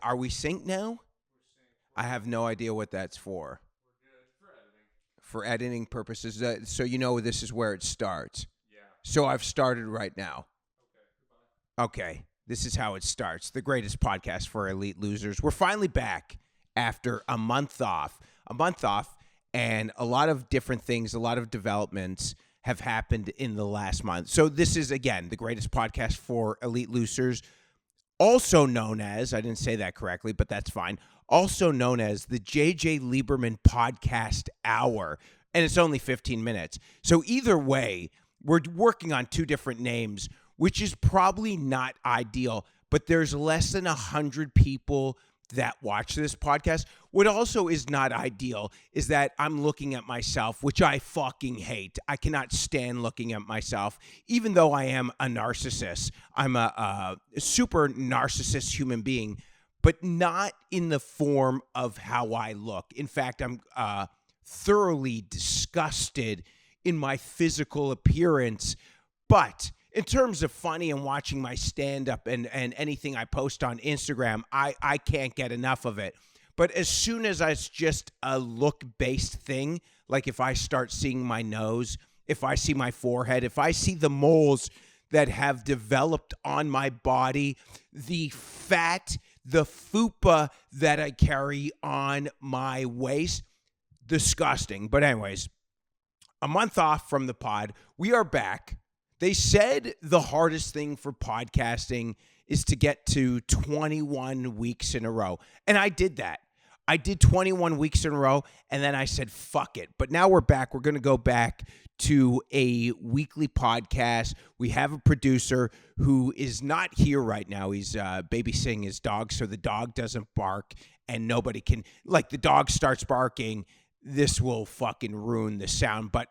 Are we synced now? I have no idea what that's for. For editing purposes. So this is where it starts. Yeah. So I've started right now. Okay. This is how it starts. The greatest podcast for elite losers. We're finally back after a month off. And a lot of different things, a lot of developments have happened in the last month. So this is, again, the greatest podcast for elite losers, also known as, I didn't say that correctly, but that's fine, also known as the JJ Liberman Podcast Hour, and it's only 15 minutes. So either way, we're working on two different names, which is probably not ideal, but there's less than 100 people that watch this podcast. What also is not ideal is that I'm looking at myself, which I fucking hate. I cannot stand looking at myself, even though I am a narcissist. I'm a super narcissist human being, but not in the form of how I look. In fact, I'm thoroughly disgusted in my physical appearance, but in terms of funny and watching my stand-up and anything I post on Instagram, I can't get enough of it. But as soon as it's just a look-based thing, like if I start seeing my nose, if I see my forehead, if I see the moles that have developed on my body, the fat, the fupa that I carry on my waist, disgusting. But anyways, a month off from the pod, we are back. They said the hardest thing for podcasting is to get to 21 weeks in a row. And I did that. I did 21 weeks in a row, and then I said, fuck it. But now we're back. We're going to go back to a weekly podcast. We have a producer who is not here right now. He's babysitting his dog, so the dog doesn't bark, and nobody can, like, the dog starts barking, this will fucking ruin the sound. But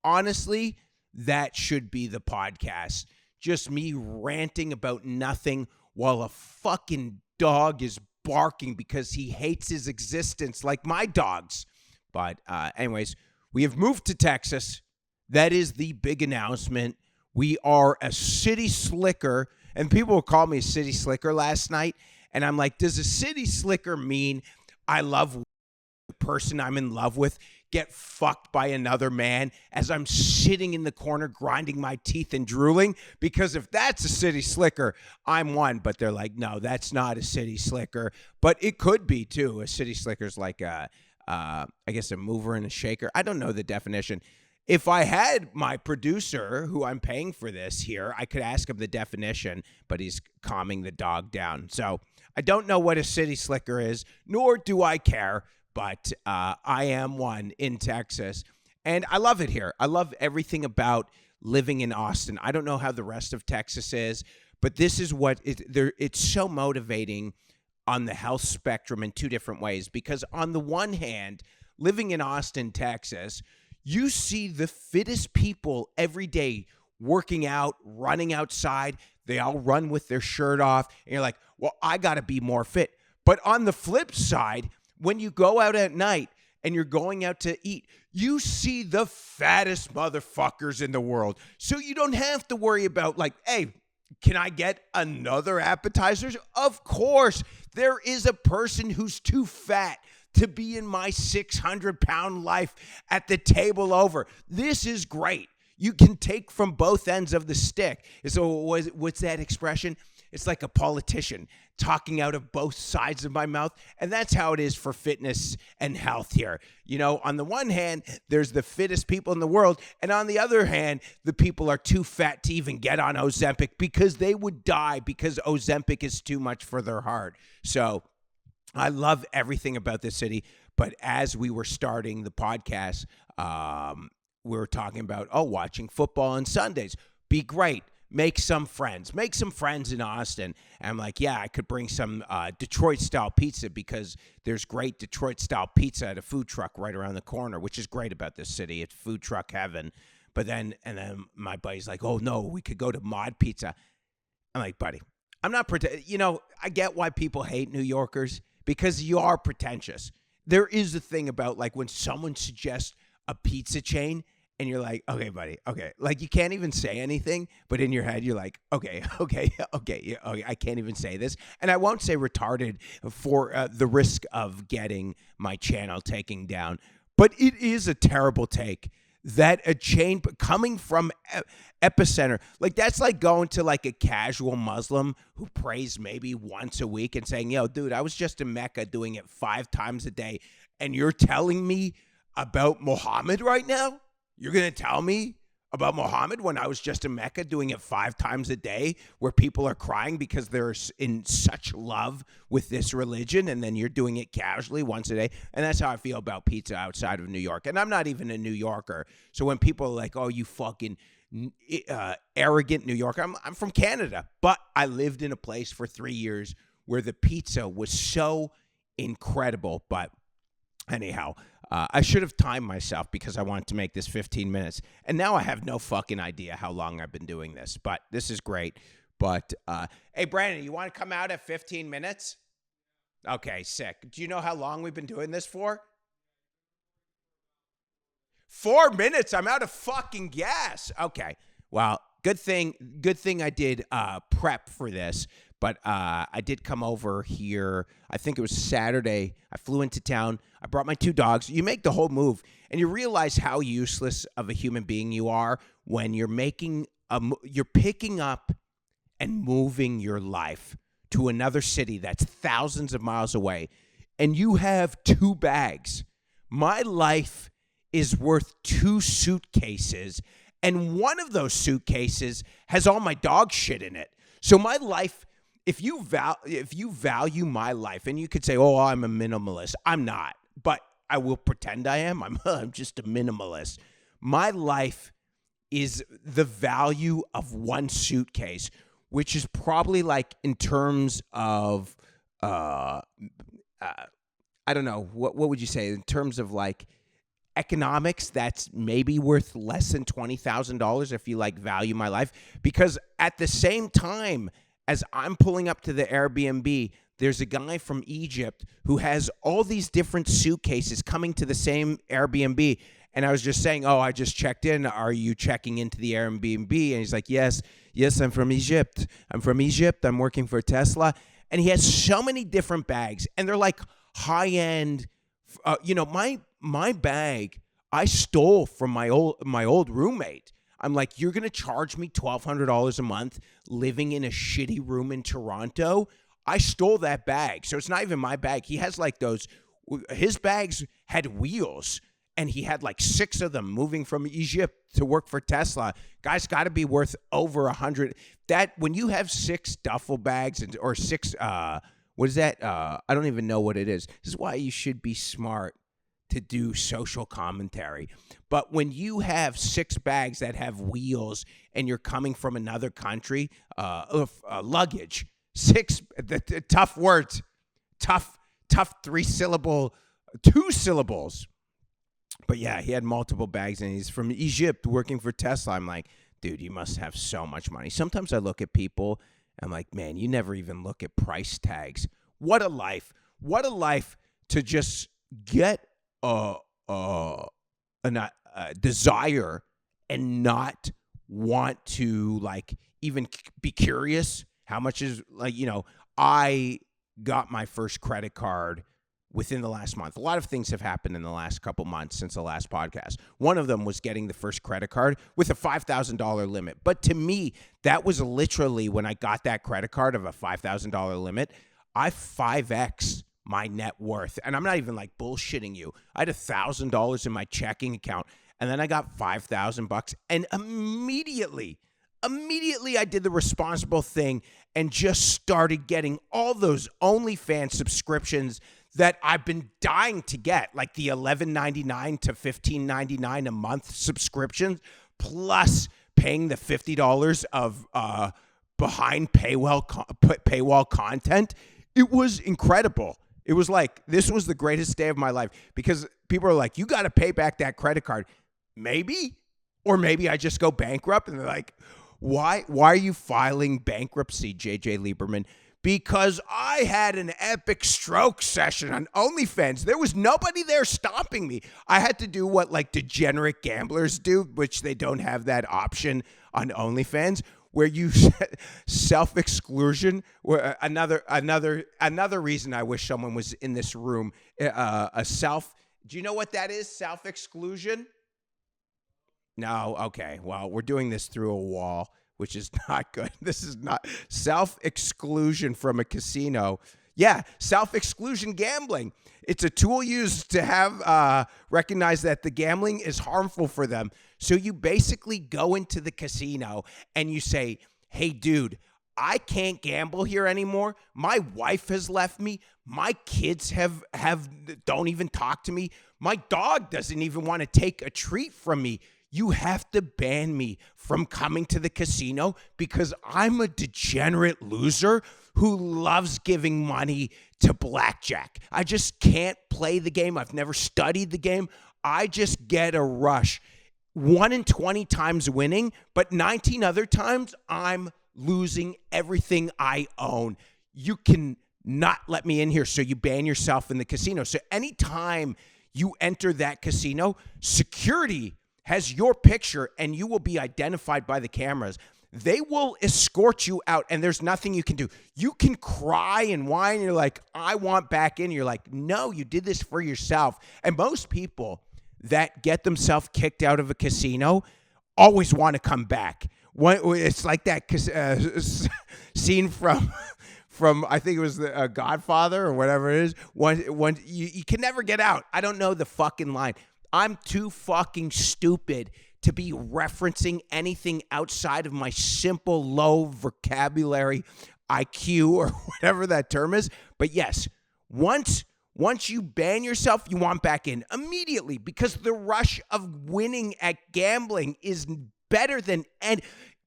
honestly, that should be the podcast. Just me ranting about nothing while a fucking dog is barking because he hates his existence like my dogs. But anyways, we have moved to Texas. That is the big announcement. We are a city slicker, and people will call me a city slicker last night. And I'm like, does a city slicker mean I love the person I'm in love with get fucked by another man as I'm sitting in the corner grinding my teeth and drooling? Because if that's a city slicker, I'm one. But they're like, no, that's not a city slicker. But it could be, too. A city slicker's like I guess a mover and a shaker. I don't know the definition. If I had my producer, who I'm paying for this here, I could ask him the definition, but he's calming the dog down. So I don't know what a city slicker is, nor do I care. But I am one in Texas, and I love it here. I love everything about living in Austin. I don't know how the rest of Texas is, but this is what it's so motivating on the health spectrum in two different ways. Because on the one hand, living in Austin, Texas, you see the fittest people every day working out, running outside. They all run with their shirt off, and you're like, well, I got to be more fit. But on the flip side, when you go out at night and you're going out to eat, you see the fattest motherfuckers in the world. So you don't have to worry about, like, hey, can I get another appetizer? Of course, there is a person who's too fat to be in my 600-pound life at the table over. This is great. You can take from both ends of the stick. So what's that expression? It's like a politician talking out of both sides of my mouth. And that's how it is for fitness and health here. You know, on the one hand, there's the fittest people in the world. And on the other hand, the people are too fat to even get on Ozempic because they would die because Ozempic is too much for their heart. So I love everything about this city. But as we were starting the podcast, we were talking about, watching football on Sundays. Be great. Make some friends in Austin. And I'm like, yeah, I could bring some Detroit-style pizza because there's great Detroit-style pizza at a food truck right around the corner, which is great about this city. It's food truck heaven. But then my buddy's like, oh, no, we could go to Mod Pizza. I'm like, buddy, I'm not I get why people hate New Yorkers because you are pretentious. There is a thing about, like, when someone suggests a pizza chain and you're like, okay, buddy, okay. Like, you can't even say anything, but in your head, you're like, okay, I can't even say this. And I won't say retarded for the risk of getting my channel taken down, but it is a terrible take that a chain coming from epicenter, like that's like going to like a casual Muslim who prays maybe once a week and saying, yo, dude, I was just in Mecca doing it 5 times a day, and you're telling me about Muhammad right now? You're going to tell me about Muhammad when I was just in Mecca doing it 5 times a day, where people are crying because they're in such love with this religion, and then you're doing it casually once a day? And that's how I feel about pizza outside of New York. And I'm not even a New Yorker. So when people are like, oh, you fucking arrogant New Yorker, I'm from Canada, but I lived in a place for 3 years where the pizza was so incredible. But anyhow, I should have timed myself because I wanted to make this 15 minutes. And now I have no fucking idea how long I've been doing this. But this is great. But, hey, Brandon, you want to come out at 15 minutes? Okay, sick. Do you know how long we've been doing this for? 4 minutes? I'm out of fucking gas. Okay. Well, good thing I did prep for this. But I did come over here, I think it was Saturday. I flew into town. I brought my 2 dogs. You make the whole move, and you realize how useless of a human being you are when you're you're picking up and moving your life to another city that's thousands of miles away, and you have 2 bags. My life is worth 2 suitcases, and one of those suitcases has all my dog shit in it. So my life, if you value my life, and you could say, oh, I'm a minimalist. I'm not, but I will pretend I am. I'm just a minimalist. My life is the value of 1 suitcase, which is probably like, in terms of, I don't know, what would you say in terms of like economics, that's maybe worth less than $20,000 if you like value my life. Because at the same time as I'm pulling up to the Airbnb, there's a guy from Egypt who has all these different suitcases coming to the same Airbnb. And I was just saying, oh, I just checked in. Are you checking into the Airbnb? And he's like, yes, I'm from Egypt. I'm working for Tesla. And he has so many different bags, and they're like high-end. My bag I stole from my old roommate. I'm like, you're going to charge me $1,200 a month living in a shitty room in Toronto? I stole that bag. So it's not even my bag. He has like his bags had wheels, and he had like 6 of them moving from Egypt to work for Tesla. Guy's got to be worth over 100. That when you have 6 duffel bags or 6, what is that? I don't even know what it is. This is why you should be smart to do social commentary. But when you have 6 bags that have wheels and you're coming from another country, luggage, 6, the tough words, tough 3-syllable, 2 syllables. But yeah, he had multiple bags, and he's from Egypt working for Tesla. I'm like, dude, you must have so much money. Sometimes I look at people, and I'm like, man, you never even look at price tags. What a life. What a life to just get a desire and not want to like even be curious how much is like, I got my first credit card within the last month. A lot of things have happened in the last couple months since the last podcast. One of them was getting the first credit card with a $5,000 limit. But to me, that was literally when I got that credit card of a $5,000 limit, I 5X my net worth. And I'm not even like bullshitting you. I had $1,000 in my checking account, and then I got $5,000, and immediately I did the responsible thing and just started getting all those OnlyFans subscriptions that I've been dying to get, like the $11.99 to $15.99 a month subscriptions, plus paying the $50 of behind paywall content. It was incredible. It was like, this was the greatest day of my life, because people are like, you got to pay back that credit card. Maybe, or maybe I just go bankrupt, and they're like, why are you filing bankruptcy, JJ Liberman? because I had an epic stroke session on OnlyFans. There was nobody there stopping me. I had to do what like degenerate gamblers do, which they don't have that option on OnlyFans, where you self-exclusion. Where another reason I wish someone was in this room. Do you know what that is? Self-exclusion? No. Okay. Well, we're doing this through a wall, which is not good. This is not self-exclusion from a casino. Yeah, self-exclusion gambling. It's a tool used to have recognize that the gambling is harmful for them. So you basically go into the casino and you say, hey, dude, I can't gamble here anymore. My wife has left me. My kids don't even talk to me. My dog doesn't even want to take a treat from me. You have to ban me from coming to the casino because I'm a degenerate loser who loves giving money to blackjack. I just can't play the game. I've never studied the game. I just get a rush. 1 in 20 times winning, but 19 other times I'm losing everything I own. You can not let me in here, so you ban yourself in the casino. So anytime you enter that casino, security has your picture and you will be identified by the cameras. They will escort you out and there's nothing you can do. You can cry and whine. You're like, I want back in. You're like, no, you did this for yourself. And most people that get themselves kicked out of a casino always want to come back. It's like that scene from I think it was the Godfather or whatever it is. You can never get out. I don't know the fucking line. I'm too fucking stupid to be referencing anything outside of my simple low vocabulary IQ or whatever that term is. But yes, once you ban yourself, you want back in immediately because the rush of winning at gambling is better than and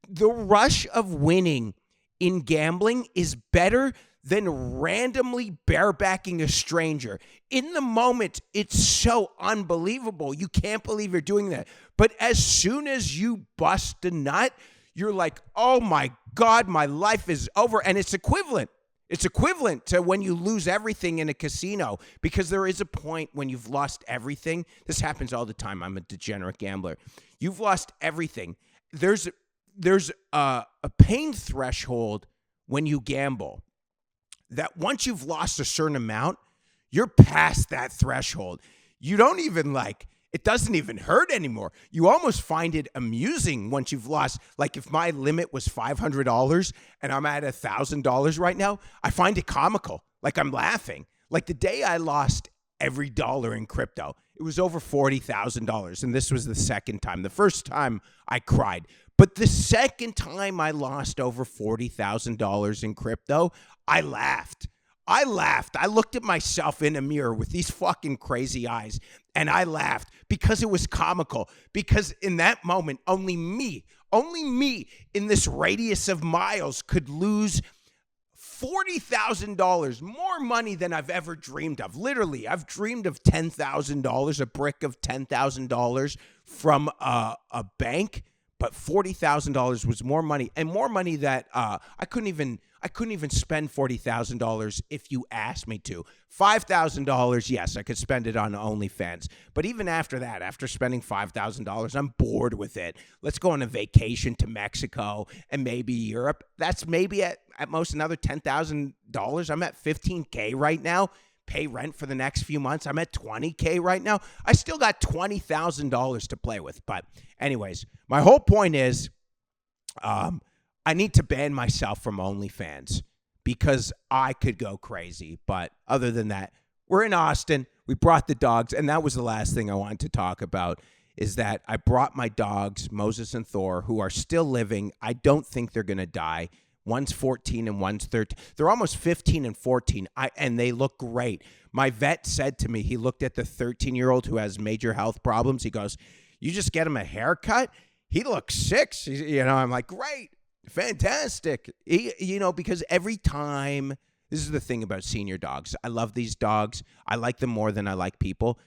the rush of winning in gambling is better than randomly barebacking a stranger. In the moment, it's so unbelievable. You can't believe you're doing that. But as soon as you bust a nut, you're like, oh my God, my life is over. And it's equivalent. It's equivalent to when you lose everything in a casino because there is a point when you've lost everything. This happens all the time. I'm a degenerate gambler. You've lost everything. There's a pain threshold when you gamble that once you've lost a certain amount, you're past that threshold. You don't even it doesn't even hurt anymore. You almost find it amusing once you've lost. Like if my limit was $500 and I'm at $1,000 right now, I find it comical. Like I'm laughing. Like the day I lost every dollar in crypto, it was over $40,000. And this was the second time. The first time I cried. But the second time I lost over $40,000 in crypto, I laughed. I looked at myself in a mirror with these fucking crazy eyes and I laughed because it was comical. Because in that moment, only me in this radius of miles could lose $40,000, more money than I've ever dreamed of. Literally, I've dreamed of $10,000, a brick of $10,000 from a bank. But $40,000 was more money, and more money that I couldn't even spend $40,000 if you asked me to. $5,000, yes, I could spend it on OnlyFans. But even after that, after spending $5,000, I'm bored with it. Let's go on a vacation to Mexico and maybe Europe. That's maybe at most another $10,000. I'm at $15K right now. Pay rent for the next few months. I'm at $20K right now. I still got $20,000 to play with. But anyways, my whole point is I need to ban myself from OnlyFans because I could go crazy. But other than that, we're in Austin. We brought the dogs. And that was the last thing I wanted to talk about is that I brought my dogs, Moses and Thor, who are still living. I don't think they're going to die. One's 14 and one's 13. They're almost 15 and 14, and they look great. My vet said to me, he looked at the 13-year-old who has major health problems. He goes, you just get him a haircut? He looks 6. I'm like, great, fantastic. Because every time, this is the thing about senior dogs. I love these dogs. I like them more than I like people,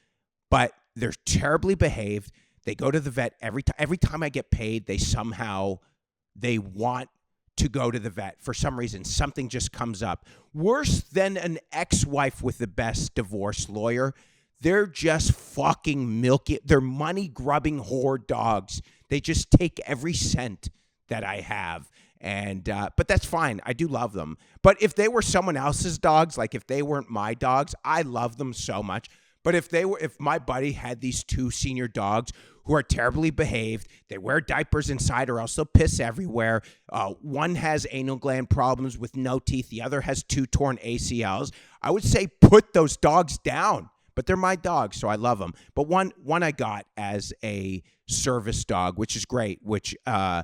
but they're terribly behaved. They go to the vet every time I get paid. They want to go to the vet for some reason. Something just comes up. Worse than an ex-wife with the best divorce lawyer. They're just fucking milky. They're money-grubbing whore dogs. They just take every cent that I have. And but that's fine. I do love them. But if they were someone else's dogs, like if they weren't my dogs, I love them so much. But if my buddy had these two senior dogs who are terribly behaved, they wear diapers inside or else they'll piss everywhere. One has anal gland problems with no teeth. The other has 2 torn ACLs. I would say put those dogs down. But they're my dogs, so I love them. But one I got as a service dog, which is great, which I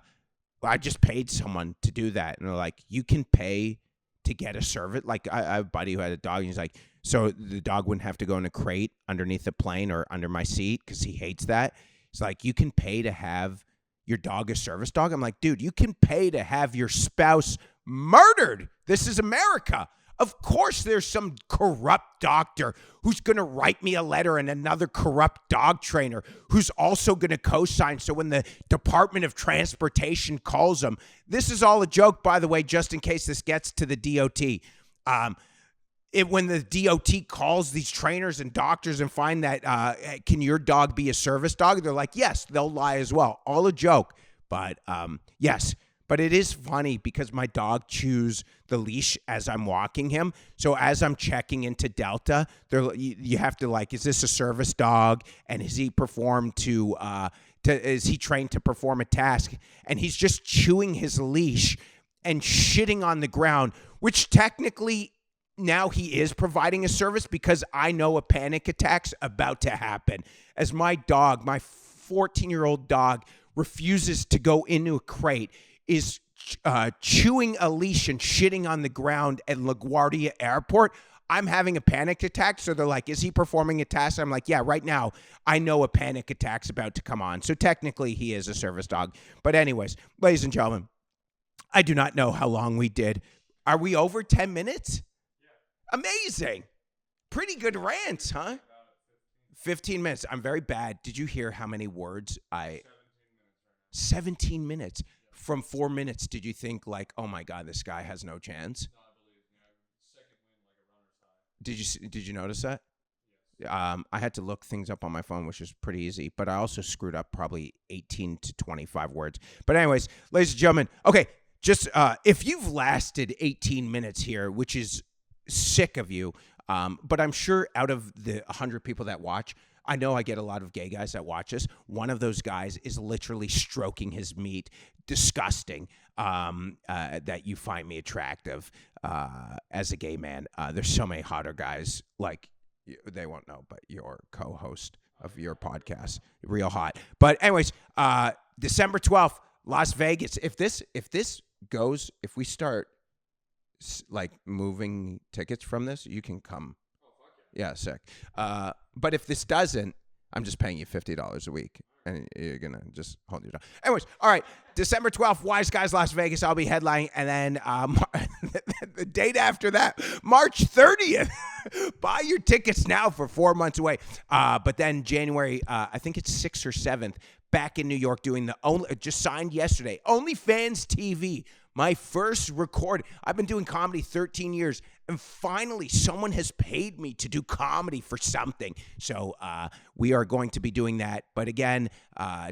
just paid someone to do that. And they're like, you can pay to get a service. Like, I have a buddy who had a dog, and he's like, so the dog wouldn't have to go in a crate underneath the plane or under my seat because he hates that. He's like, you can pay to have your dog a service dog. I'm like, dude, you can pay to have your spouse murdered. This is America. Of course there's some corrupt doctor who's going to write me a letter and another corrupt dog trainer who's also going to co-sign. So when the Department of Transportation calls them, this is all a joke, by the way, just in case this gets to the DOT. When the DOT calls these trainers and doctors and find that, can your dog be a service dog? They're like, yes, they'll lie as well. All a joke. But yes. But it is funny because my dog chews the leash as I'm walking him. So as I'm checking into Delta, you have to like, is this a service dog? And is he is he trained to perform a task? And he's just chewing his leash and shitting on the ground, which technically now he is providing a service because I know a panic attack's about to happen. As my 14-year-old dog, refuses to go into a crate, is chewing a leash and shitting on the ground at LaGuardia Airport, I'm having a panic attack. So they're like, is he performing a task? I'm like, yeah, right now I know a panic attack's about to come on. So technically he is a service dog. But anyways, ladies and gentlemen, I do not know how long we did. Are we over 10 minutes? Yeah. Amazing. Pretty good rants, huh? 15 minutes. I'm very bad. Did you hear how many words 17 minutes. From 4 minutes, did you think like, oh my God, this guy has no chance? No, I believe second win like a runner's high. Did you notice that? Yes. I had to look things up on my phone, which was pretty easy, but I also screwed up probably 18 to 25 words. But anyways, ladies and gentlemen, okay, just if you've lasted 18 minutes here, which is sick of you, but I'm sure out of the 100 people that watch, I know I get a lot of gay guys that watch us. One of those guys is literally stroking his meat. Disgusting that you find me attractive as a gay man. There's so many hotter guys, like, they won't know, but your co-host of your podcast, real hot. But anyways, December 12th, Las Vegas. If we start like moving tickets from this, you can come. Yeah, sick. But if this doesn't, I'm just paying you $50 a week, and you're going to just hold your tongue. Anyways, all right, December 12th, Wise Guys, Las Vegas. I'll be headlining. And then the date after that, March 30th. Buy your tickets now for 4 months away. But then January, I think it's 6th or 7th, back in New York doing just signed yesterday, OnlyFans TV. My first record. I've been doing comedy 13 years, and finally someone has paid me to do comedy for something. So we are going to be doing that. But again,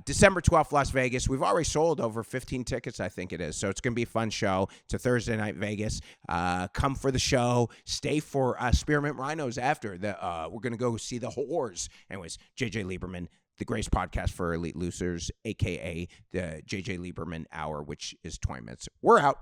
December 12th, Las Vegas. We've already sold over 15 tickets, I think it is. So it's going to be a fun show. It's a Thursday night Vegas. Come for the show. Stay for Spearmint Rhinos after. We're going to go see the whores. Anyways, JJ Liberman. The Grace Podcast for Elite Losers, AKA the JJ Liberman Hour, which is 20 minutes. We're out.